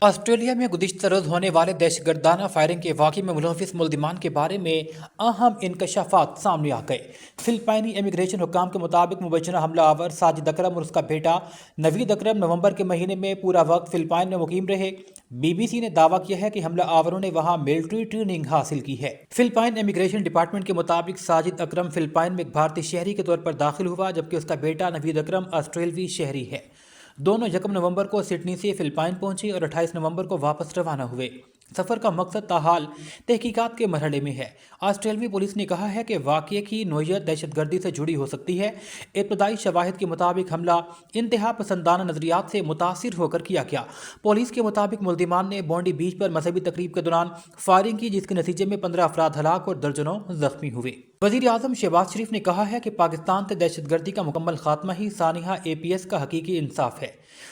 Australia میں گزشتہ روز ہونے والے دہشتگردانہ فائرنگ کے واقعے میں ملوث ملزمان کے بارے میں اہم انکشافات سامنے آ گئے۔ فلپائنی امیگریشن حکام کے مطابق مبینہ حملہ آور ساجد اکرم اور اس کا بیٹا نوید اکرم نومبر کے مہینے میں پورا وقت فلپائن میں مقیم رہے۔ بی بی سی نے دعویٰ کیا ہے کہ حملہ آوروں نے وہاں ملٹری ٹریننگ حاصل کی ہے۔ فلپائن امیگریشن ڈپارٹمنٹ کے مطابق ساجد اکرم فلپائن میں ایک بھارتی شہری کے طور پر داخل ہوا، جبکہ اس کا بیٹا نوید اکرم آسٹریلوی شہری ہے۔ دونوں یکم نومبر کو سڈنی سے فلپائن پہنچے اور 28 نومبر کو واپس روانہ ہوئے۔ سفر کا مقصد تاحال تحقیقات کے مرحلے میں ہے۔ آسٹریلوی پولیس نے کہا ہے کہ واقعے کی نوعیت دہشت گردی سے جڑی ہو سکتی ہے۔ ابتدائی شواہد کے مطابق حملہ انتہا پسندانہ نظریات سے متاثر ہو کر کیا گیا۔ پولیس کے مطابق ملزمان نے بونڈی بیچ پر مذہبی تقریب کے دوران فائرنگ کی، جس کے نتیجے میں 15 افراد ہلاک اور درجنوں زخمی ہوئے۔ وزیر اعظم شہباز شریف نے کہا ہے کہ پاکستان سے دہشت گردی کا مکمل خاتمہ ہی سانحہ اے پی ایس کا حقیقی انصاف ہے۔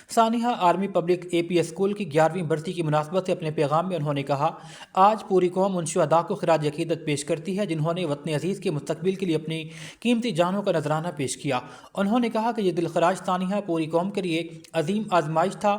سانحہ army public A P S school کی 11ویں برسی کی مناسبت سے اپنے پیغام میں انہوں نے کہا، آج پوری قوم ان شہداء کو خراج عقیدت پیش کرتی ہے جنہوں نے وطن عزیز کے مستقبل کے لیے اپنی قیمتی جانوں کا نذرانہ پیش کیا۔ انہوں نے کہا کہ یہ دلخراش سانحہ پوری قوم کے لیے عظیم آزمائش تھا۔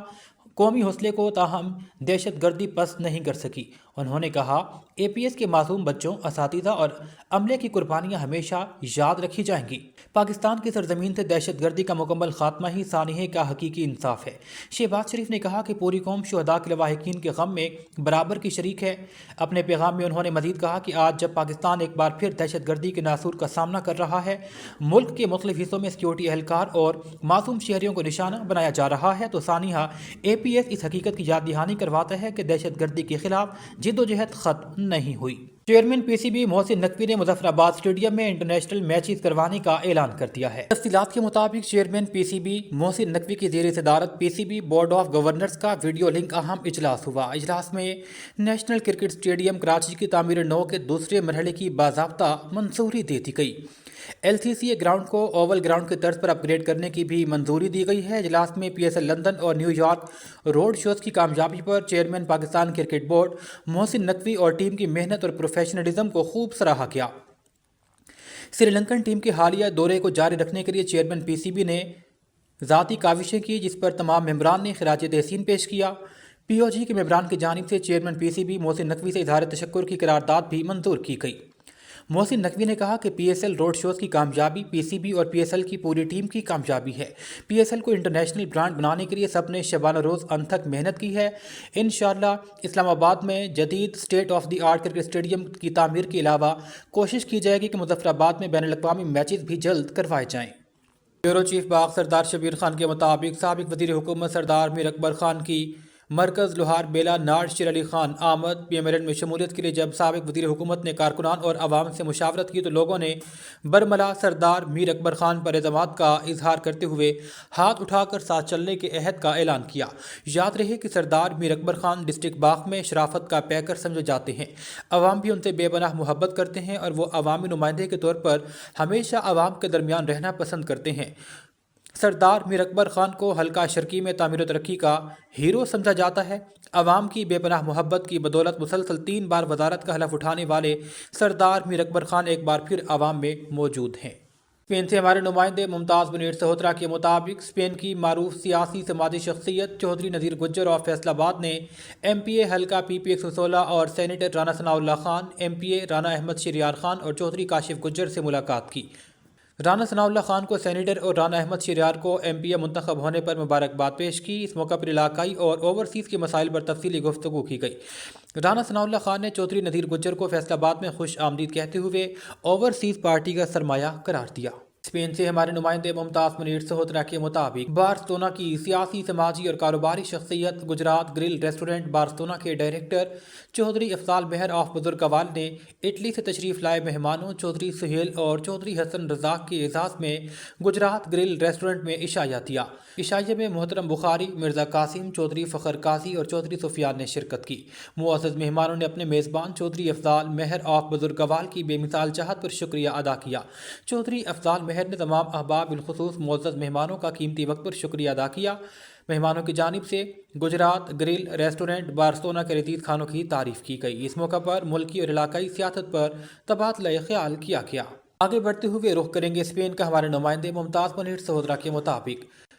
قومی حوصلے کو تاہم دہشت گردی پست نہیں کر سکی۔ انہوں نے کہا، اے پی ایس کے معصوم بچوں، اساتذہ اور عملے کی قربانیاں ہمیشہ یاد رکھی جائیں گی۔ پاکستان کی سرزمین سے دہشت گردی کا مکمل خاتمہ ہی سانحے کا حقیقی انصاف ہے۔ شہباز شریف نے کہا کہ پوری قوم شہداء کے لواحقین کے غم میں برابر کی شریک ہے۔ اپنے پیغام میں انہوں نے مزید کہا کہ آج جب پاکستان ایک بار پھر دہشت گردی کے ناسور کا سامنا کر رہا ہے، ملک کے مختلف حصوں میں سیکورٹی اہلکار اور معصوم شہریوں کو نشانہ بنایا جا رہا ہے، تو سانحہ اے پی ایس اس حقیقت کی یاد دہانی کرواتا ہے کہ دہشت گردی کے خلاف جدوجہد ختم نہیں ہوئی۔ Chairman P C B Mohsin Naqvi نے مظفر آباد اسٹیڈیم میں انٹرنیشنل میچز کروانے کا اعلان کر دیا ہے۔ تفصیلات کے مطابق chairman P C B Mohsin Naqvi کی زیر صدارت P C B board of governors کا ویڈیو لنک اہم اجلاس ہوا۔ اجلاس میں نیشنل کرکٹ اسٹیڈیم کراچی کی تعمیر نو کے دوسرے مرحلے کی باضابطہ منظوری دے دی گئی۔ L C C A ground کو اوول گراؤنڈ کی طرز پر اپ گریڈ کرنے کی بھی منظوری دی گئی ہے۔ اجلاس میں پی ایس ایل لندن اور نیو یارک روڈ شوز کی کامیابی پر chairman Pakistan cricket board Mohsin Naqvi اور ٹیم کی محنت اور پروفیشنلزم کو خوب سراہا گیا۔ سری لنکن ٹیم کے حالیہ دورے کو جاری رکھنے کے لیے چیئرمین پی سی بی نے ذاتی کاوشیں کی، جس پر تمام ممبران نے خراج تحسین پیش کیا۔ پی او جی کے ممبران کی جانب سے chairman P C B Mohsin Naqvi سے اظہار تشکر کی قرارداد بھی منظور کی گئی۔ محسن نقوی نے کہا کہ P S L road shows کی کامیابی پی سی بی اور پی ایس ایل کی پوری ٹیم کی کامیابی ہے۔ پی ایس ایل کو انٹرنیشنل برانڈ بنانے کے لیے سب نے شبانہ روز انتھک محنت کی ہے۔ انشاءاللہ اسلام آباد میں جدید state of the art cricket stadium کی تعمیر کے علاوہ کوشش کی جائے گی کہ مظفر آباد میں بین الاقوامی میچز بھی جلد کروائے جائیں۔ بیورو چیف باغ سردار شبیر خان کے مطابق سابق وزیر حکومت سردار میر اکبر خان کی مرکز لوہار بیلا ناڈ شیر علی خان آمد پی ایم ایل این میں شمولیت کے لیے جب سابق وزیر حکومت نے کارکنان اور عوام سے مشاورت کی تو لوگوں نے برملا سردار میر اکبر خان پر اعتماد کا اظہار کرتے ہوئے ہاتھ اٹھا کر ساتھ چلنے کے عہد کا اعلان کیا۔ یاد رہے کہ سردار میر اکبر خان ڈسٹرکٹ باغ میں شرافت کا پیکر سمجھے جاتے ہیں۔ عوام بھی ان سے بے پناہ محبت کرتے ہیں اور وہ عوامی نمائندے کے طور پر ہمیشہ عوام کے درمیان رہنا پسند کرتے ہیں۔ سردار میر اکبر خان کو حلقہ شرقی میں تعمیر و ترقی کا ہیرو سمجھا جاتا ہے۔ عوام کی بے پناہ محبت کی بدولت مسلسل 3 بار وزارت کا حلف اٹھانے والے سردار میر اکبر خان ایک بار پھر عوام میں موجود ہیں۔ اسپین سے ہمارے نمائندے ممتاز منیر سہوترا کے مطابق اسپین کی معروف سیاسی سماجی شخصیت چودھری نذیر گجر اور فیصل آباد نے ایم پی اے حلقہ پی پی 116 اور سینیٹر رانا ثناء اللہ خان، ایم پی اے رانا احمد شریار خان اور چودھری کاشف گجر سے ملاقات کی۔ رانا ثناء اللہ خان کو سینیٹر اور رانا احمد شریار کو ایم پی اے منتخب ہونے پر مبارکباد پیش کی۔ اس موقع پر علاقائی اور اوورسیز کے مسائل پر تفصیلی گفتگو کی گئی۔ رانا ثناء اللہ خان نے چودھری نذیر گجر کو فیصل آباد میں خوش آمدید کہتے ہوئے اوورسیز پارٹی کا سرمایہ قرار دیا۔ اسپین سے ہمارے نمائندے ممتاز منیر سہوترا کے مطابق بارسلونا کی سیاسی سماجی اور کاروباری شخصیت گجرات گرل ریسٹورنٹ بارسلونا کے ڈائریکٹر چودھری افضال مہر آف بزرگوال نے اٹلی سے تشریف لائے مہمانوں چودھری سہیل اور چودھری حسن رزاق کے اعزاز میں گجرات گرل ریسٹورنٹ میں عشائیہ دیا۔ عشائیے میں محترم بخاری، مرزا قاسم، چودھری فخر قاضی اور چودھری سفیان نے شرکت کی۔ معزز مہمانوں نے اپنے میزبان چودھری افضال مہر آف بزرگوال کی بے مثال چاہت پر شکریہ ادا کیا۔ چودھری افضال مہر نے تمام احباب بالخصوص معزز مہمانوں کا قیمتی وقت پر شکریہ ادا کیا۔ مہمانوں کی جانب سے گجرات گرل ریسٹورنٹ بارسلونا کے لذیذ کھانوں کی تعریف کی گئی۔ اس موقع پر ملکی اور علاقائی سیاست پر تبادلہ خیال کیا گیا۔ آگے بڑھتے ہوئے رخ کریں گے اسپین کا ہمارے نمائندے ممتاز منیر سہوترا کے مطابق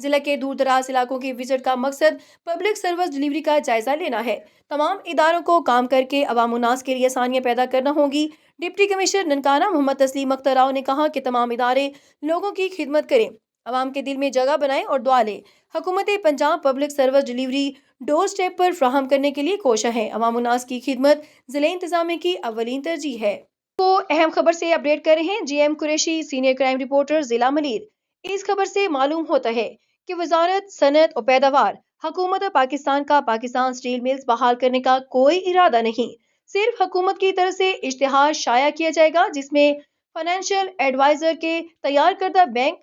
ضلع کے دور دراز علاقوں کی وزٹ کا مقصد پبلک سروس ڈلیوری کا جائزہ لینا ہے۔ تمام اداروں کو کام کر کے عوام الناس کے لیے آسانیاں پیدا کرنا ہوں گی۔ ڈپٹی کمشنر ننکانہ محمد تسلیم اختر راؤ نے کہا کہ تمام ادارے لوگوں کی خدمت کریں، عوام کے دل میں جگہ بنائیں اور دعا لیں۔ حکومت پنجاب پبلک سروس ڈلیوری ڈور سٹیپ پر فراہم کرنے کے لیے کوشاں ہے۔ عوام الناس کی خدمت ضلع انتظامیہ کی اولین ترجیح ہے۔ کو اہم خبر سے اپڈیٹ کر رہے ہیں G M Qureshi, senior crime reporter ضلع ملیر۔ اس خبر سے معلوم ہوتا ہے کہ وزارت صنعت و پیداوار حکومت پاکستان کا پاکستان سٹیل ملز بحال کرنے کا کوئی ارادہ نہیں، صرف حکومت کی طرف سے اشتہار شائع کیا جائے گا جس میں فائنینشیل ایڈوائزر کے تیار کردہ بینک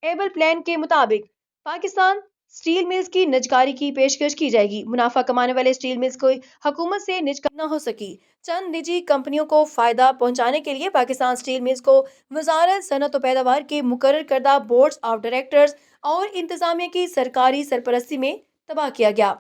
ایبل پلان کے مطابق پاکستان سٹیل ملز کی نجکاری کی پیشکش کی جائے گی۔ منافع کمانے والے سٹیل ملز کو حکومت سے نجکاری نہ ہو سکی۔ چند نجی کمپنیوں کو فائدہ پہنچانے کے لیے پاکستان سٹیل ملز کو وزارت صنعت و پیداوار کے مقرر کردہ بورڈز آف ڈائریکٹرز اور انتظامیہ کی سرکاری سرپرستی میں تباہ کیا گیا،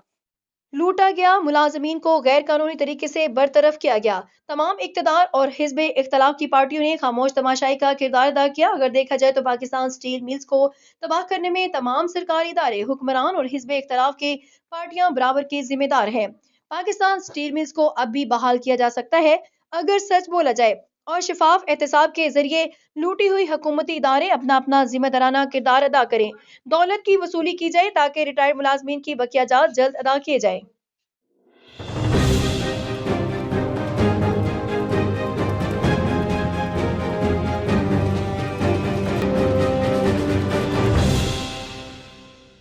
لوٹا گیا، ملازمین کو غیر قانونی طریقے سے برطرف کیا گیا۔ تمام اقتدار اور حزب اختلاف کی پارٹیوں نے خاموش تماشائی کا کردار ادا کیا۔ اگر دیکھا جائے تو پاکستان سٹیل ملز کو تباہ کرنے میں تمام سرکاری ادارے، حکمران اور حزب اختلاف کے پارٹیاں برابر کے ذمہ دار ہیں۔ پاکستان سٹیل ملز کو اب بھی بحال کیا جا سکتا ہے اگر سچ بولا جائے اور شفاف احتساب کے ذریعے لوٹی ہوئی حکومتی ادارے اپنا ذمہ دارانہ کردار ادا کریں، دولت کی وصولی کی جائے تاکہ ریٹائرڈ ملازمین کی بقیہ جات جلد ادا کیے جائیں۔